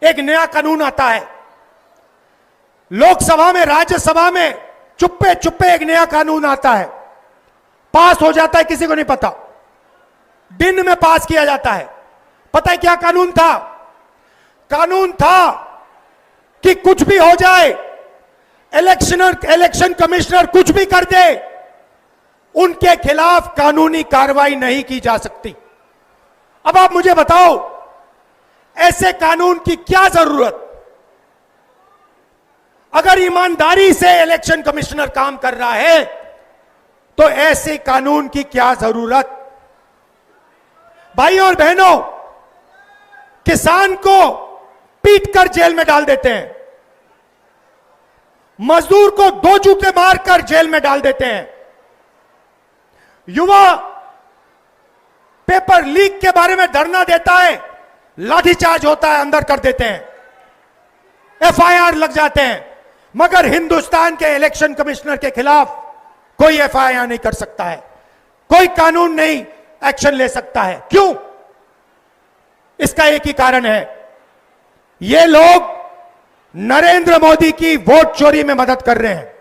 एक नया कानून आता है, लोकसभा में राज्यसभा में चुप्पे चुप्पे एक नया कानून आता है, पास हो जाता है, किसी को नहीं पता, दिन में पास किया जाता है। पता है क्या कानून था? कानून था कि कुछ भी हो जाए, इलेक्शन कमिश्नर कुछ भी कर दे, उनके खिलाफ कानूनी कार्रवाई नहीं की जा सकती। अब आप मुझे बताओ, ऐसे कानून की क्या जरूरत? अगर ईमानदारी से इलेक्शन कमिश्नर काम कर रहा है तो ऐसे कानून की क्या जरूरत? भाइयों और बहनों, किसान को पीटकर जेल में डाल देते हैं, मजदूर को 2 जूते मारकर जेल में डाल देते हैं, युवा पेपर लीक के बारे में धरना देता है, लाठीचार्ज होता है, अंदर कर देते हैं, एफआईआर लग जाते हैं, मगर हिंदुस्तान के इलेक्शन कमिश्नर के खिलाफ कोई एफआईआर नहीं कर सकता है, कोई कानून नहीं एक्शन ले सकता है। क्यों? इसका एक ही कारण है, ये लोग नरेंद्र मोदी की वोट चोरी में मदद कर रहे हैं।